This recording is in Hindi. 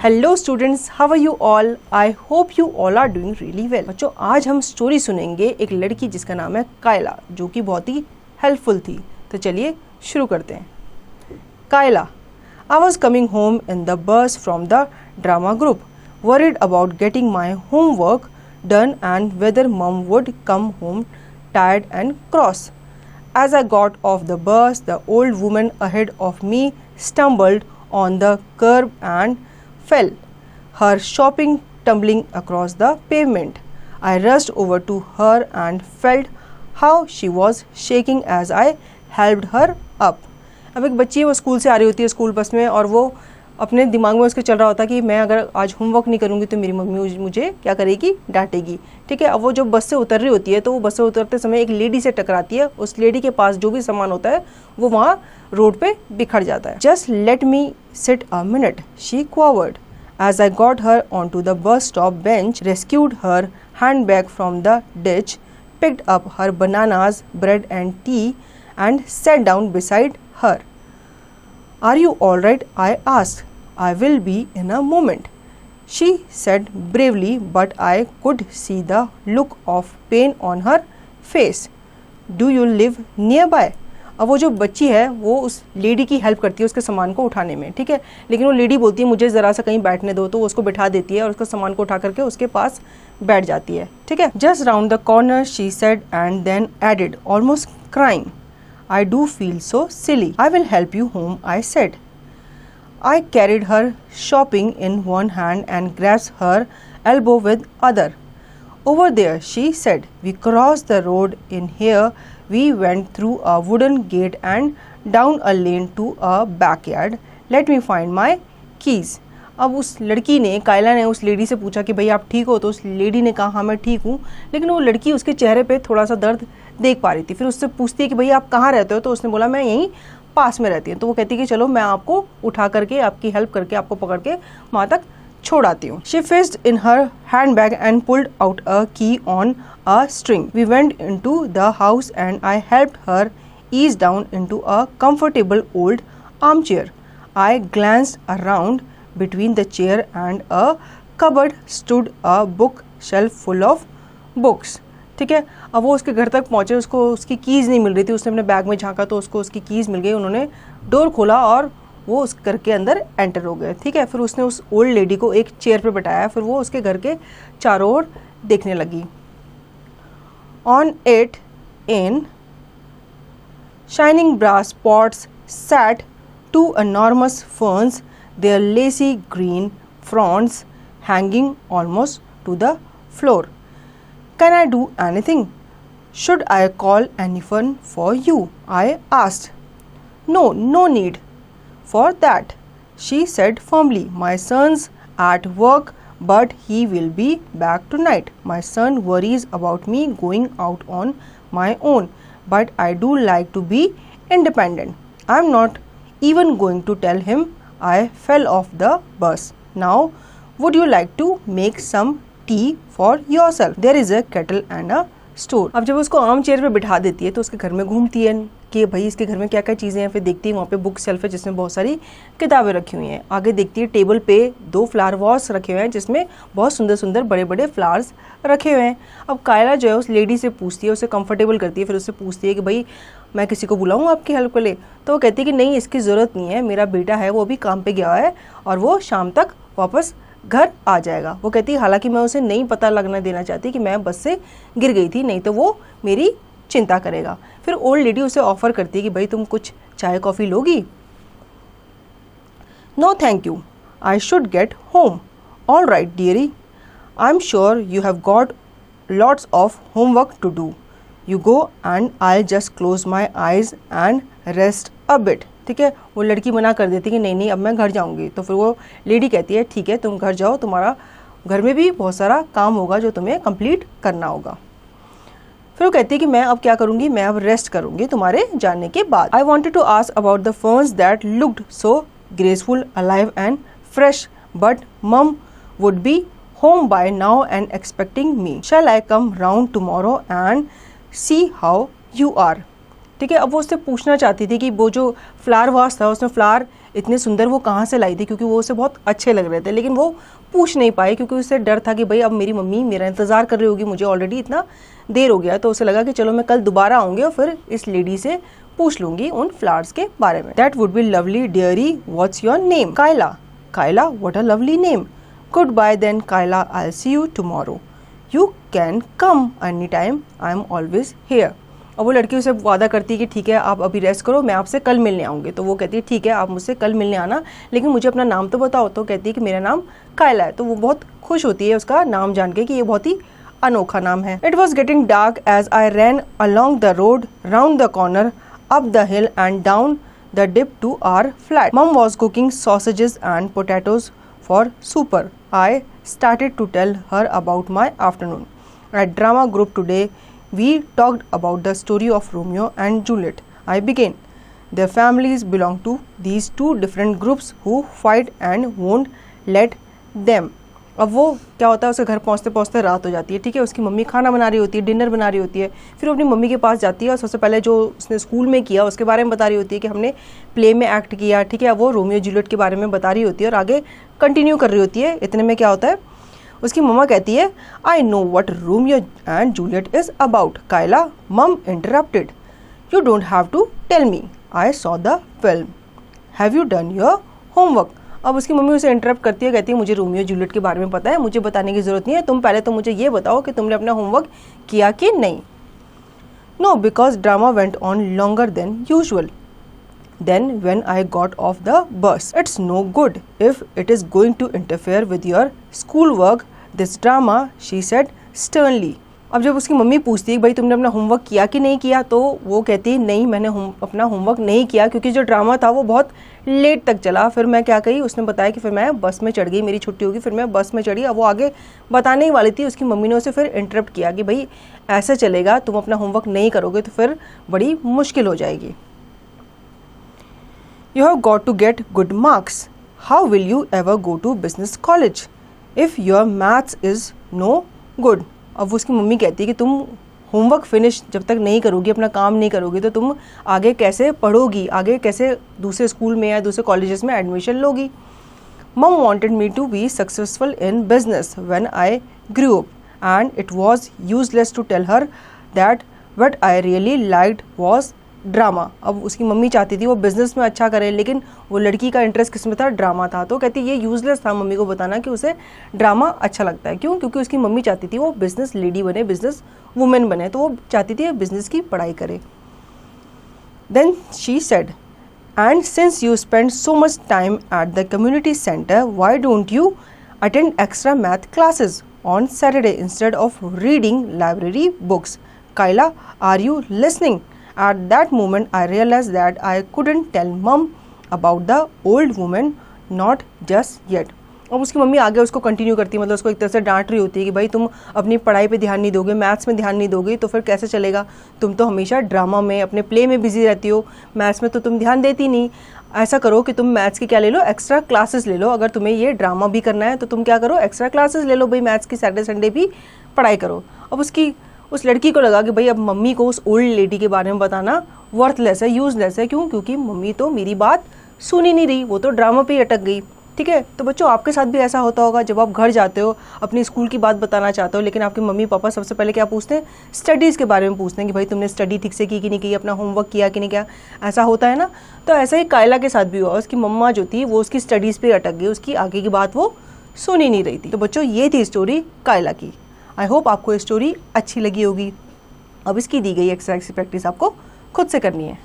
Hello students, how are you all? I hope you all are doing really well. बच्चों, आज हम स्टोरी सुनेंगे एक लड़की जिसका नाम है कायला, जो कि बहुत ही हेल्पफुल थी। तो चलिए शुरू करते हैं। Kayla, I was coming home in the bus from the drama group, worried about getting my homework done and whether mom would come home tired and cross. As I got off the bus, the old woman ahead of me stumbled on the curb and fell, her shopping tumbling across the pavement. I rushed over to her and felt how she was shaking as I helped her up. अब एक बच्ची है, वो स्कूल से आ रही होती है स्कूल बस में, और वो अपने दिमाग में उसके चल रहा होता है कि मैं अगर आज होमवर्क नहीं करूँगी तो मेरी मम्मी मुझे क्या करेगी, डांटेगी। ठीक है। अब वो जब बस से उतर रही होती है तो वो बस से उतरते समय एक लेडी से टकराती है। उस लेडी के पास जो भी सामान होता है वो वहाँ रोड पे बिखर जाता है। Just let me sit a minute, she quavered. As I got her onto the bus stop bench, rescued her handbag from the ditch, picked up her bananas, bread and tea and sat down beside her. Are you all right? I asked. I will be in a moment, she said bravely, but I could see the look of pain on her face. Do you live nearby? अब वो जो बच्ची है वो उस लेडी की हेल्प करती है उसके सामान को उठाने में। ठीक है। लेकिन वो लेडी बोलती है मुझे ज़रा सा कहीं बैठने दो, तो वो उसको बिठा देती है और उसका सामान को उठा करके उसके पास बैठ जाती है। ठीक है। Just round the corner, she said and then added almost crying, I do feel so silly. I will help you home, I said. I carried her shopping in one hand and grasped her elbow with other. Over there, she said. We crossed the road. In here, we went through a wooden gate and down a lane to a backyard. Let me find my keys. अब उस लड़की ने, कायला ने उस लेडी से पूछा कि भाई आप ठीक हो? तो उस लेडी ने कहा हाँ मैं ठीक हूँ। लेकिन वो लड़की उसके चेहरे पे थोड़ा सा दर्द देख पा रही थी। फिर उससे पूछती है कि भाई आप कहाँ रहते हो? तो उसने बोला मैं यहीं पास में रहती है। तो वो कहती है कि चलो मैं आपको उठा करके, आपकी हेल्प करके, आपको पकड़ के वहाँ तक छोड़ आती हूँ। She fished in her handbag and pulled out a key on a string. We went into the house and I helped her ease down into a comfortable old armchair. I glanced around. Between the chair and a cupboard stood a bookshelf full of books. ठीक है। अब वो उसके घर तक पहुँचे, उसको उसकी कीज़ नहीं मिल रही थी। उसने अपने बैग में झांका तो उसको उसकी कीज़ मिल गई। उन्होंने डोर खोला और वो उस घर के अंदर एंटर हो गए। ठीक है। फिर उसने उस ओल्ड लेडी को एक चेयर पे बैठाया। फिर वो उसके घर के चारों ओर देखने लगी। On it in shining brass pots sat two enormous ferns, their lacy green fronds hanging almost to the floor. Can I do anything? Should I call anyone for you? I asked. No need for that, she said firmly. My son's at work, but he will be back tonight. My son worries about me going out on my own, but I do like to be independent. I'm not even going to tell him I fell off the bus. Now, would you like to make some tea for yourself? There is a kettle and a stove. अब जब उसको आम चेयर पे बिठा देती है तो उसके घर में घूमती है कि भाई इसके घर में क्या क्या चीज़ें हैं। फिर देखती है वहाँ पे बुक शेल्फ है जिसमें बहुत सारी किताबें रखी हुई हैं। आगे देखती है टेबल पे 2 फ्लावर वॉस रखे हुए हैं जिसमें बहुत सुंदर सुंदर बड़े बड़े फ्लावर्स रखे हुए हैं। अब कायला जो है उस लेडी से पूछती है, उसे कंफर्टेबल करती है। फिर उससे पूछती है कि भाई मैं किसी को बुलाऊँ आपकी हेल्प के लिए? तो वो कहती है कि नहीं, इसकी ज़रूरत नहीं है, मेरा बेटा है वो अभी काम पे गया है और वो शाम तक वापस घर आ जाएगा। वो कहती है हालांकि मैं उसे नहीं पता लगना देना चाहती कि मैं बस से गिर गई थी, नहीं तो वो मेरी चिंता करेगा। फिर ओल्ड लेडी उसे ऑफर करती है कि भाई तुम कुछ चाय कॉफ़ी लोगी? No thank you, I should get home. All right dearie, I am sure you have got lots of homework to do. You go and I just close my eyes and rest a bit. ठीक है। वो लड़की मना कर देती कि नहीं अब मैं घर जाऊंगी। तो फिर वो लेडी कहती है ठीक है तुम घर जाओ, तुम्हारा घर में भी बहुत सारा काम होगा जो तुम्हें कंप्लीट करना होगा। फिर वो कहती है कि मैं अब क्या करूंगी, मैं अब रेस्ट करूंगी तुम्हारे जाने के बाद। I wanted to ask about the ferns that looked so graceful, alive and fresh, but mum would be home by now and expecting me. Shall I come round tomorrow and see how you are. ठीक है। अब वो उससे पूछना चाहती थी कि वो जो फ्लावर वास था उसमें फ्लावर इतने सुंदर वो कहाँ से लाई थी, क्योंकि वो उसे बहुत अच्छे लग रहे थे, लेकिन वो पूछ नहीं पाई क्योंकि उसे डर था कि भाई अब मेरी मम्मी मेरा इंतज़ार कर रही होगी, मुझे ऑलरेडी इतना देर हो गया। तो उसे लगा कि चलो मैं कल दोबारा आऊँगी और फिर इस लेडी से पूछ लूँगी उन फ्लावर्स के बारे में। That would be lovely dearie, what's your name? Kayla. Kayla, what a lovely name. Goodbye then Kayla, I see you tomorrow. You can come any time, I am always here. और वो लड़की उसे वादा करती है कि ठीक है आप अभी रेस्ट करो, मैं आपसे कल मिलने आऊँगी। तो वो कहती है ठीक है आप मुझसे कल मिलने आना, लेकिन मुझे अपना नाम तो बताओ। तो कहती है कि मेरा नाम कायला है। तो वो बहुत खुश होती है उसका नाम जान के कि ये बहुत ही अनोखा नाम है। It was getting dark as I ran along the road, round the corner, up the hill and down the dip to our flat. Mom was cooking sausages and potatoes for supper. I started to tell her about my afternoon. At drama group today, we talked about the story of Romeo and Juliet. I began. Their families belong to these two different groups who fight and won't let them. अब वो क्या होता है, उसके घर पहुँचते पहुँचते रात हो जाती है। ठीक है, उसकी मम्मी खाना बना रही होती है, डिनर बना रही होती है। फिर वो अपनी मम्मी के पास जाती है और सबसे पहले जो उसने स्कूल में किया उसके बारे में बता रही होती है कि हमने प्ले में एक्ट किया। ठीक है, वो रोमियो जूलियट के बारे में बता रही होती है और आगे कंटिन्यू कर रही होती है। इतने में क्या होता है, उसकी मम्मा कहती है I know what Romeo and Juliet is about. Kayla, mum interrupted, you don't have to tell me, I saw the film, have you done your homework. अब उसकी मम्मी उसे इंटरप्ट करती है, कहती है मुझे रोमियो जूलियट के बारे में पता है, मुझे बताने की ज़रूरत नहीं है, तुम पहले तो मुझे ये बताओ कि तुमने अपना होमवर्क किया कि नहीं। No, because drama went on longer than usual. Then when I got off the bus, it's no good if it is going to interfere with your schoolwork, this drama, she said sternly. अब जब उसकी मम्मी पूछती है भाई तुमने अपना होमवर्क किया कि नहीं किया, तो वो कहती है नहीं मैंने अपना होमवर्क नहीं किया क्योंकि जो ड्रामा था वो बहुत लेट तक चला। फिर मैं क्या करी, उसने बताया कि फिर मैं बस में चढ़ गई, मेरी छुट्टी होगी, फिर मैं बस में चढ़ी। अब वो आगे बताने ही वाली थी, उसकी मम्मी ने उसे फिर इंटरप्ट किया कि भाई ऐसा चलेगा, तुम अपना होमवर्क नहीं करोगे तो फिर बड़ी मुश्किल हो जाएगी। You have got to get good marks. How will you ever go to business college if your maths is no good? अब उसकी मम्मी कहती है कि तुम होमवर्क फिनिश जब तक नहीं करोगी, अपना काम नहीं करोगी, तो तुम आगे कैसे पढ़ोगी, आगे कैसे दूसरे स्कूल में या दूसरे कॉलेजेस में एडमिशन लोगी। Mom wanted me to be successful in business when I grew up, and it was useless to tell her that what I really liked was drama. अब उसकी मम्मी चाहती थी वो बिज़नेस में अच्छा करे, लेकिन वो लड़की का इंटरेस्ट किस में था, ड्रामा था। तो कहती ये यूज़लेस था मम्मी को बताना कि उसे ड्रामा अच्छा लगता है। क्यों? क्योंकि उसकी मम्मी चाहती थी वो बिज़नेस लेडी बने, बिज़नेस वुमेन बने, तो वो चाहती थी बिज़नेस की पढ़ाई करे। Then she said, and since you spend so much time at the community centre, why don't you attend extra math classes on Saturday instead of reading library books? Kayla, are you listening? At that moment, I realized that I couldn't tell Mom about the old woman, not just yet. अब उसकी मम्मी आगे उसको कंटिन्यू करती है, मतलब उसको एक तरह से डांट रही होती है कि भाई तुम अपनी पढ़ाई पे ध्यान नहीं दोगे, मैथ्स में ध्यान नहीं दोगे तो फिर कैसे चलेगा, तुम तो हमेशा ड्रामा में अपने प्ले में बिजी रहती हो, मैथ्स में तो तुम ध्यान देती नहीं। ऐसा करो कि तुम मैथ्स की क्या ले लो, एक्स्ट्रा क्लासेस ले लो। अगर तुम्हें ये ड्रामा भी करना है तो तुम क्या करो, एक्स्ट्रा क्लासेस ले लो भाई, मैथ्स की सैटरडे संडे भी पढ़ाई करो। अब उस लड़की को लगा कि भाई अब मम्मी को उस ओल्ड लेडी के बारे में बताना वर्थलेस है, यूजलेस है। क्यों? क्योंकि मम्मी तो मेरी बात सुन ही नहीं रही, वो तो ड्रामा पे ही अटक गई। ठीक है, तो बच्चों आपके साथ भी ऐसा होता होगा, जब आप घर जाते हो अपनी स्कूल की बात बताना चाहते हो, लेकिन आपके मम्मी पापा सबसे पहले क्या पूछते हैं, स्टडीज़ के बारे में पूछते हैं कि भाई तुमने स्टडी ठीक से की कि नहीं की, अपना होमवर्क किया कि नहीं किया। ऐसा होता है ना, तो ऐसा ही कायला के साथ भी हुआ। उसकी मम्मा जो थी वो उसकी स्टडीज़ पे अटक गई, उसकी आगे की बात वो सुन ही नहीं रही थी। तो बच्चों ये थी स्टोरी कायला की। आई होप आपको ये स्टोरी अच्छी लगी होगी। अब इसकी दी गई एक्सरसाइज की प्रैक्टिस आपको खुद से करनी है।